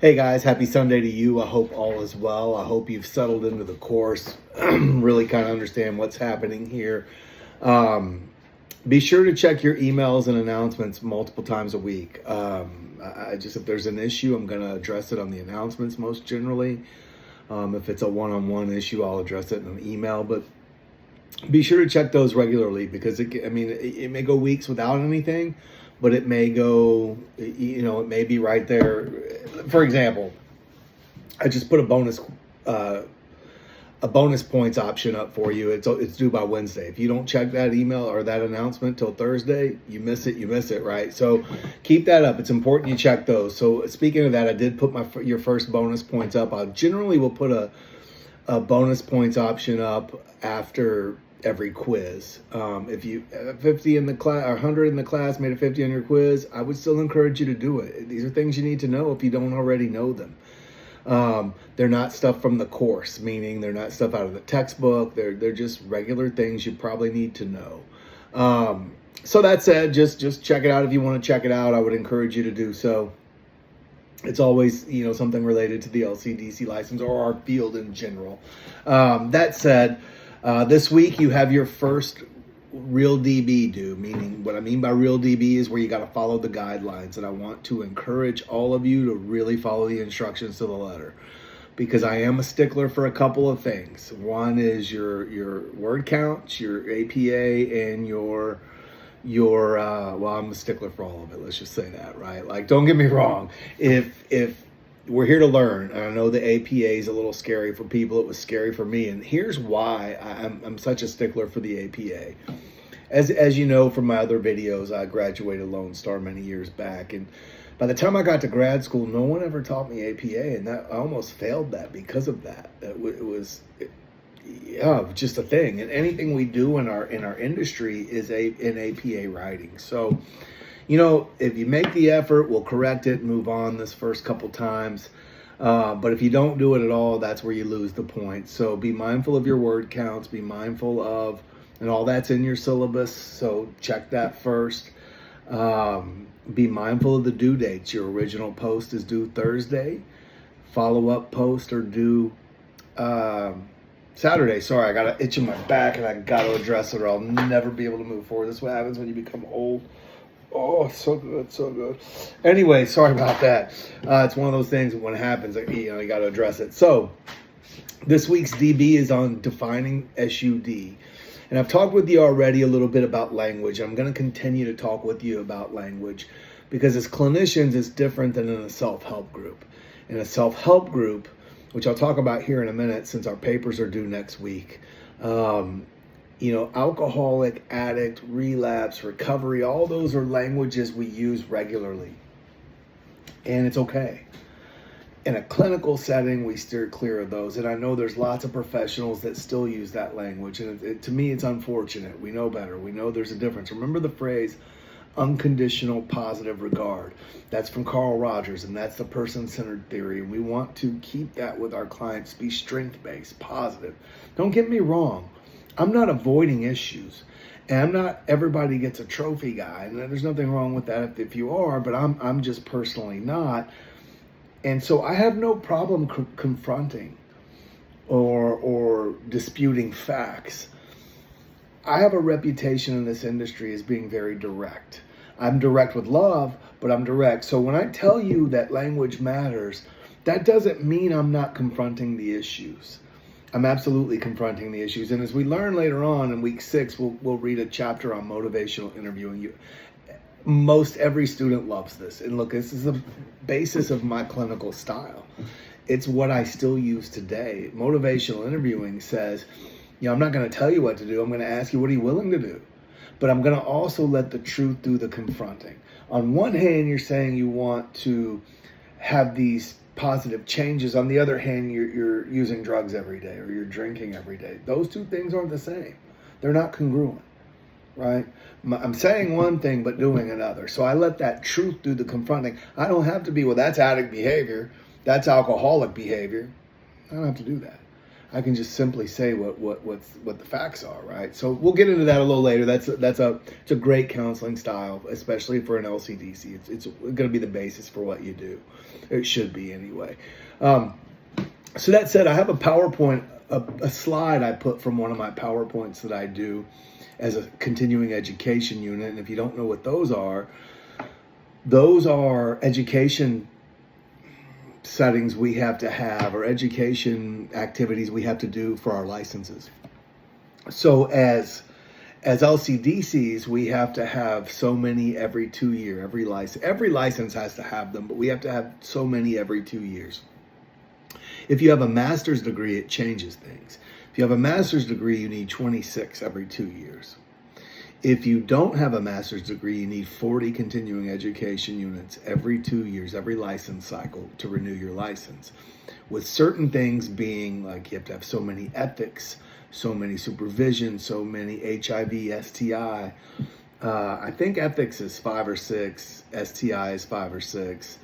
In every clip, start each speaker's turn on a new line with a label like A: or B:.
A: Hey guys, happy Sunday to you. I hope all is well. I hope you've settled into the course, really kind of understand what's happening here. Um, be sure to check your emails and announcements multiple times a week. If there's an issue, I'm going to address it on the announcements most generally. If it's a one-on-one issue, I'll address it in an email, but be sure to check those regularly because it may go weeks without anything, but it may go, it may be right there. For example, I just put a bonus points option up for you. It's due by Wednesday. If you don't check that email or that announcement till Thursday, you miss it, right? So keep that up. It's important you check those. So speaking of that, I did put your first bonus points up. I generally will put a bonus points option up after every quiz. If you 50 in the class or 100 in the class made a 50 on your quiz, I would still encourage you to do it. These are things you need to know if you don't already know them. They're not stuff from the course, meaning they're not stuff out of the textbook. They're just regular things you probably need to know. So that said, just check it out if you want to check it out. I would encourage you to do so. It's always, something related to the LCDC license or our field in general. That said, this week you have your first real DB due, meaning what I mean by real DB is where you got to follow the guidelines. And I want to encourage all of you to really follow the instructions to the letter, because I am a stickler for a couple of things. One is your word counts, your APA, and your I'm a stickler for all of it. Let's just say that, right? Like, don't get me wrong. If we're here to learn, and I know the APA is a little scary for people. It was scary for me, and here's why I'm such a stickler for the APA. As you know from my other videos, I graduated Lone Star many years back, and by the time I got to grad school, no one ever taught me APA, and that I almost failed that because of that. It was just a thing, and anything we do in our industry is an APA writing. So, if you make the effort, we'll correct it and move on this first couple times. But if you don't do it at all, that's where you lose the point. So be mindful of your word counts, be mindful of, and all that's in your syllabus. So check that first. Be mindful of the due dates. Your original post is due Thursday. Follow-up post are due Saturday. Sorry, I got an itch in my back and I got to address it or I'll never be able to move forward. That's what happens when you become old. Oh, so good, so good. Anyway, sorry about that. It's one of those things when it happens, you got to address it. So this week's DB is on defining SUD. And I've talked with you already a little bit about language. I'm going to continue to talk with you about language because as clinicians, it's different than in a self-help group. In a self-help group, which I'll talk about here in a minute since our papers are due next week, alcoholic, addict, relapse, recovery, all those are languages we use regularly. And it's okay. In a clinical setting, we steer clear of those. And I know there's lots of professionals that still use that language. And to me, it's unfortunate. We know better. We know there's a difference. Remember the phrase, unconditional positive regard. That's from Carl Rogers, and that's the person-centered theory. And we want to keep that with our clients, be strength-based, positive. Don't get me wrong. I'm not avoiding issues, and I'm not everybody gets a trophy guy, and there's nothing wrong with that if you are, but I'm just personally not. And so I have no problem confronting or disputing facts. I have a reputation in this industry as being very direct. I'm direct with love, but I'm direct. So when I tell you that language matters, that doesn't mean I'm not confronting the issues. I'm absolutely confronting the issues. And as we learn later on in week 6, we'll read a chapter on motivational interviewing. Most every student loves this. And look, this is the basis of my clinical style. It's what I still use today. Motivational interviewing says, I'm not going to tell you what to do. I'm going to ask you, what are you willing to do? But I'm going to also let the truth do the confronting. On one hand, you're saying you want to have these positive changes. On the other hand, you're using drugs every day or you're drinking every day. Those two things aren't the same. They're not congruent, right? I'm saying one thing but doing another. So I let that truth do the confronting. I don't have to be, well, that's addict behavior. That's alcoholic behavior. I don't have to do that. I can just simply say what the facts are, right? So we'll get into that a little later. It's a great counseling style, especially for an LCDC. It's going to be the basis for what you do. It should be anyway. So that said, I have a PowerPoint, a slide I put from one of my PowerPoints that I do as a continuing education unit. And if you don't know what those are education settings we have to have, or education activities we have to do for our licenses. So as LCDCs, we have to have so many every 2 years. Every license has to have them, but we have to have so many every 2 years. If you have a master's degree, it changes things. If you have a master's degree, you need 26 every 2 years. If you don't have a master's degree, you need 40 continuing education units every 2 years, every license cycle to renew your license. With certain things being like you have to have so many ethics, so many supervision, so many HIV, STI. I think ethics is 5 or 6, STI is 5 or 6.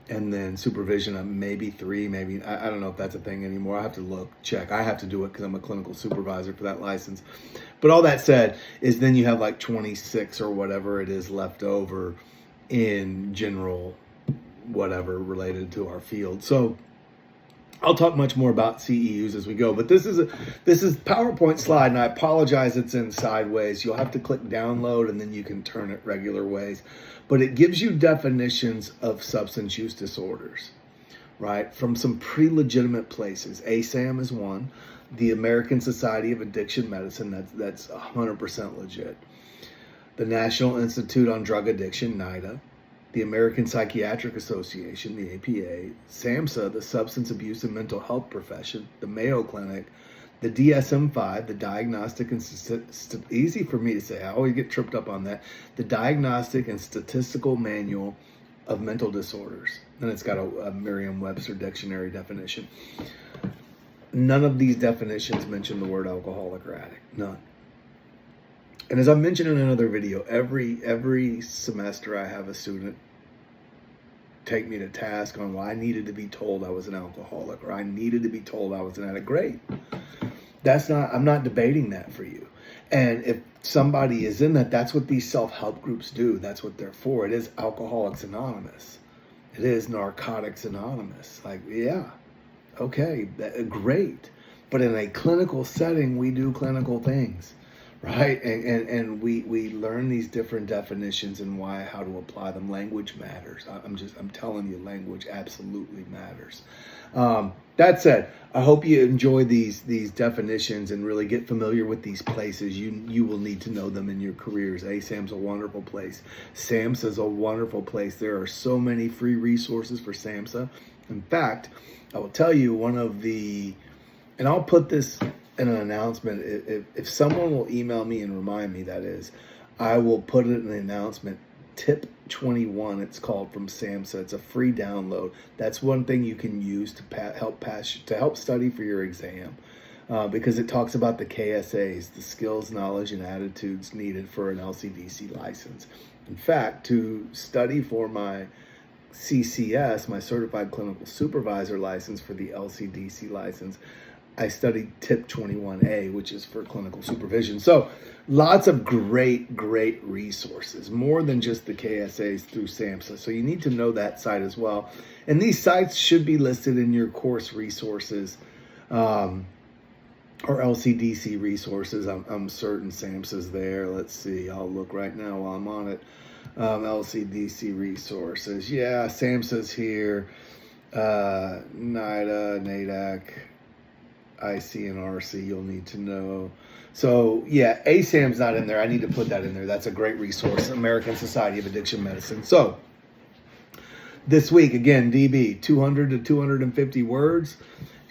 A: And then supervision, maybe 3, maybe, I don't know if that's a thing anymore. I have to check. I have to do it because I'm a clinical supervisor for that license. But all that said is then you have like 26 or whatever it is left over in general, whatever related to our field. So I'll talk much more about CEUs as we go, but this is PowerPoint slide, and I apologize it's in sideways. You'll have to click download and then you can turn it regular ways. But it gives you definitions of substance use disorders, right? From some pretty legitimate places. ASAM is one. The American Society of Addiction Medicine, that's 100% legit. The National Institute on Drug Addiction, NIDA. The American Psychiatric Association, the APA, SAMHSA, the Substance Abuse and Mental Health Profession, the Mayo Clinic, the DSM-5, the Diagnostic and easy for me to say, I always get tripped up on that, the Diagnostic and Statistical Manual of Mental Disorders. And it's got a Merriam-Webster dictionary definition. None of these definitions mention the word alcoholic or addict. None. And as I mentioned in another video, every semester I have a student take me to task on why I needed to be told I was an alcoholic or I needed to be told I was an addict. Great. I'm not debating that for you. And if somebody is in that, that's what these self-help groups do. That's what they're for. It is Alcoholics Anonymous. It is Narcotics Anonymous. Like, yeah, okay, great. But in a clinical setting, we do clinical things. Right, and we learn these different definitions and how to apply them. Language matters. I'm telling you, language absolutely matters. That said, I hope you enjoy these definitions and really get familiar with these places. You will need to know them in your careers. ASAM's a wonderful place. SAMHSA's a wonderful place. There are so many free resources for SAMHSA. In fact, I will tell you and I'll put this in an announcement. If someone will email me and remind me, that is, I will put it in the announcement. Tip 21, it's called, from SAMHSA. It's a free download. That's one thing you can use to help study for your exam, because it talks about the KSAs, the skills, knowledge, and attitudes needed for an LCDC license. In fact, to study for my CCS, my Certified Clinical Supervisor license for the LCDC license, I studied Tip 21A, which is for clinical supervision. So lots of great resources, more than just the KSAs through SAMHSA. So you need to know that site as well. And these sites should be listed in your course resources, or LCDC resources. I'm certain SAMHSA's there. Let's see, I'll look right now while I'm on it. LCDC resources. Yeah, SAMHSA's here. NIDA, NAAC, IC and RC, you'll need to know. So yeah, ASAM's not in there. I need to put that in there. That's a great resource, American Society of Addiction Medicine. So this week, again, DB, 200 to 250 words.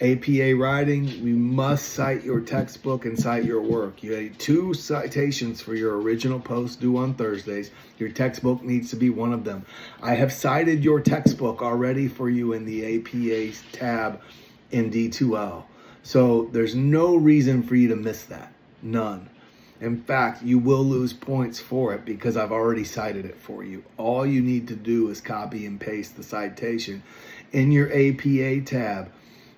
A: APA writing, we must cite your textbook and cite your work. You had 2 citations for your original post due on Thursdays. Your textbook needs to be one of them. I have cited your textbook already for you in the APA tab in D2L. So there's no reason for you to miss that. None. In fact, you will lose points for it because I've already cited it for you. All you need to do is copy and paste the citation in your APA tab.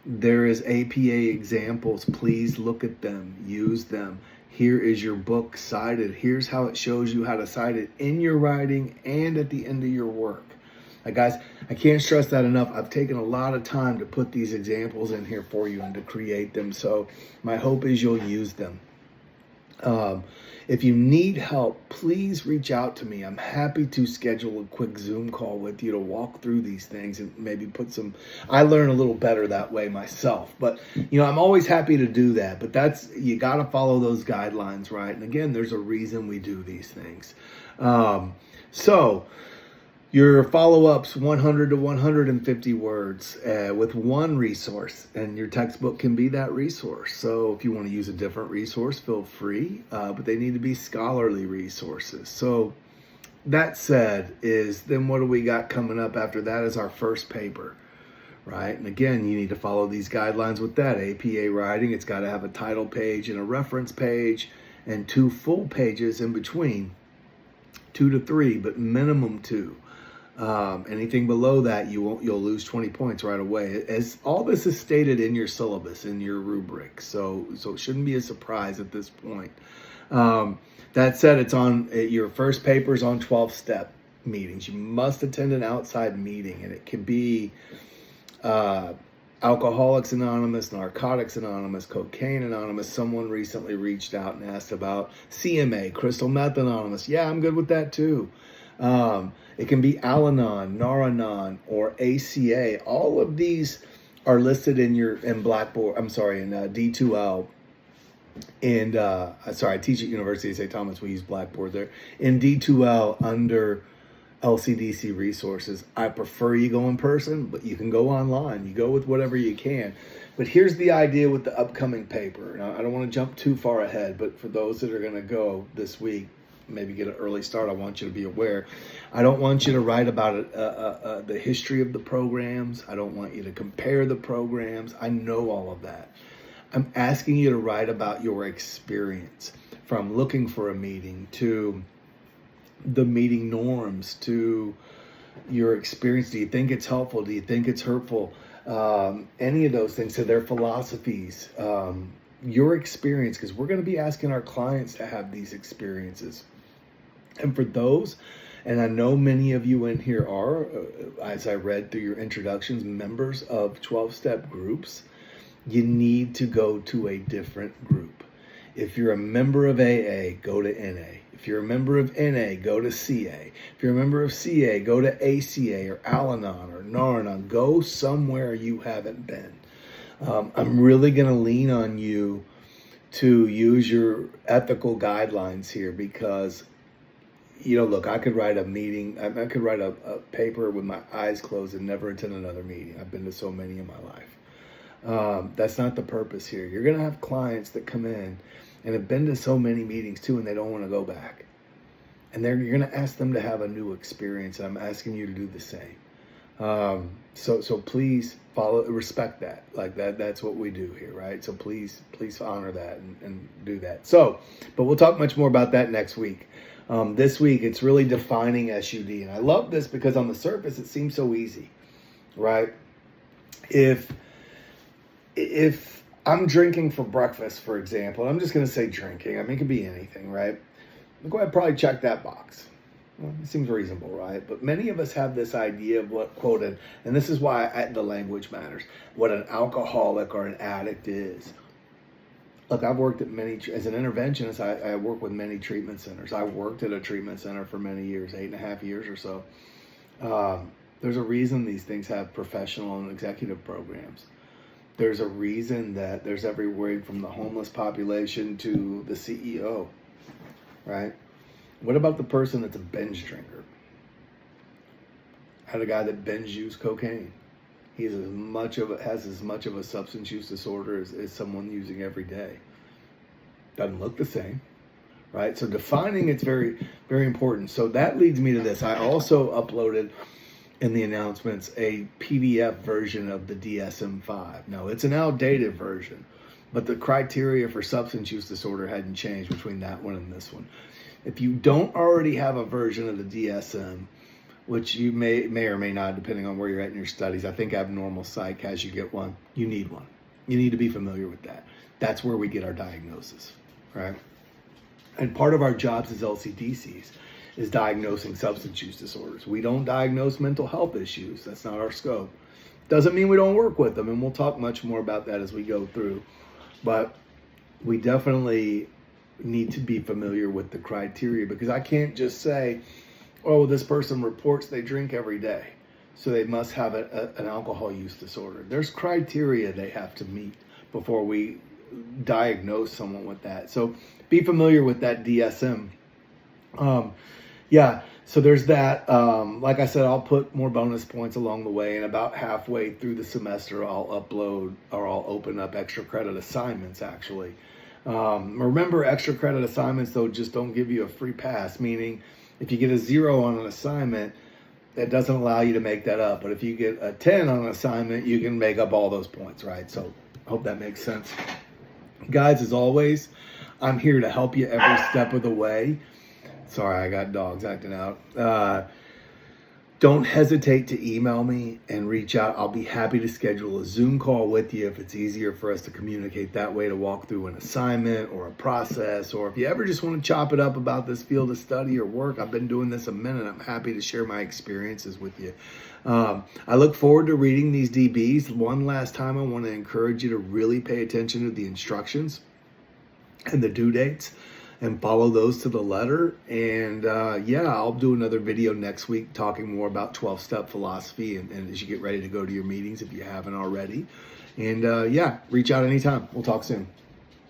A: There is APA examples. Please look at them, use them. Here is your book cited. Here's how it shows you how to cite it in your writing and at the end of your work. Guys, I can't stress that enough. I've taken a lot of time to put these examples in here for you and to create them. So my hope is you'll use them. If you need help, please reach out to me. I'm happy to schedule a quick Zoom call with you to walk through these things and maybe I learn a little better that way myself. But, I'm always happy to do that. But you got to follow those guidelines, right? And again, there's a reason we do these things. So your follow-ups, 100 to 150 words with one resource, and your textbook can be that resource. So if you want to use a different resource, feel free, but they need to be scholarly resources. So that said, then what do we got coming up after that is our first paper, right? And again, you need to follow these guidelines with that. APA writing, it's got to have a title page and a reference page and 2 full pages in between, 2 to 3, but minimum 2. Anything below that, you'll lose 20 points right away. As all this is stated in your syllabus, in your rubric, so it shouldn't be a surprise at this point. That said, it's on your first paper's on 12-step meetings. You must attend an outside meeting, and it can be Alcoholics Anonymous, Narcotics Anonymous, Cocaine Anonymous. Someone recently reached out and asked about CMA, Crystal Meth Anonymous. Yeah, I'm good with that too. It can be Al-Anon, Nar-Anon, or ACA. All of these are listed in Blackboard. I'm sorry, in D2L. And I teach at University of St. Thomas. We use Blackboard there. In D2L under LCDC resources. I prefer you go in person, but you can go online. You go with whatever you can. But here's the idea with the upcoming paper. Now, I don't want to jump too far ahead, but for those that are going to go this week, maybe get an early start, I want you to be aware. I don't want you to write about the history of the programs. I don't want you to compare the programs. I know all of that. I'm asking you to write about your experience, from looking for a meeting to the meeting norms to your experience. Do you think it's helpful? Do you think it's hurtful? Any of those things, to their philosophies, your experience, because we're going to be asking our clients to have these experiences. And for those, and I know many of you in here are, as I read through your introductions, members of 12-step groups, you need to go to a different group. If you're a member of AA, go to NA. If you're a member of NA, go to CA. If you're a member of CA, go to ACA or Al-Anon or Nar-Anon. Go somewhere you haven't been. I'm really going to lean on you to use your ethical guidelines here, because look, I could write a meeting. I could write a paper with my eyes closed and never attend another meeting. I've been to so many in my life. That's not the purpose here. You're going to have clients that come in and have been to so many meetings too, and they don't want to go back. And you're going to ask them to have a new experience, and I'm asking you to do the same. So please respect that. Like that's what we do here, right? So please honor that and do that. But we'll talk much more about that next week. This week, it's really defining SUD. And I love this because on the surface, it seems so easy, right? If I'm drinking for breakfast, for example, I'm just going to say drinking. I mean, it could be anything, right? I'll go ahead and probably check that box. Well, it seems reasonable, right? But many of us have this idea of what, quoted, and this is why the language matters, what an alcoholic or an addict is. Look, I've worked at as an interventionist, I work with many treatment centers. I worked at a treatment center for many years, 8.5 years or so. There's a reason these things have professional and executive programs. There's a reason that there's everywhere from the homeless population to the CEO, right? What about the person that's a binge drinker? I had a guy that binge used cocaine. He has as much of a substance use disorder as someone using every day. Doesn't look the same, right? So defining it's very, very important. So that leads me to this. I also uploaded in the announcements a PDF version of the DSM-5. Now, it's an outdated version, but the criteria for substance use disorder hadn't changed between that one and this one. If you don't already have a version of the DSM, which you may or may not, depending on where you're at in your studies. I think abnormal psych has you get one. You need one. You need to be familiar with that. That's where we get our diagnosis, right? And part of our jobs as LCDCs is diagnosing substance use disorders. We don't diagnose mental health issues. That's not our scope. Doesn't mean we don't work with them, and we'll talk much more about that as we go through. But we definitely need to be familiar with the criteria, because I can't just say, oh, this person reports they drink every day, so they must have an alcohol use disorder. There's criteria they have to meet before we diagnose someone with that. So be familiar with that DSM. Yeah, so there's that. Like I said, I'll put more bonus points along the way, and about halfway through the semester, I'll upload, or I'll open up extra credit assignments, actually. Remember, extra credit assignments, though, just don't give you a free pass, meaning if you get a 0 on an assignment, that doesn't allow you to make that up. But if you get a 10 on an assignment, you can make up all those points, right? So I hope that makes sense. Guys, as always, I'm here to help you every step of the way. Sorry, I got dogs acting out. Don't hesitate to email me and reach out. I'll be happy to schedule a Zoom call with you if it's easier for us to communicate that way, to walk through an assignment or a process, or if you ever just want to chop it up about this field of study or work. I've been doing this a minute. I'm happy to share my experiences with you. I look forward to reading these DBs. One last time, I want to encourage you to really pay attention to the instructions and the due dates, and follow those to the letter. And yeah, I'll do another video next week talking more about 12-step philosophy, and as you get ready to go to your meetings, if you haven't already. And yeah, reach out anytime. We'll talk soon.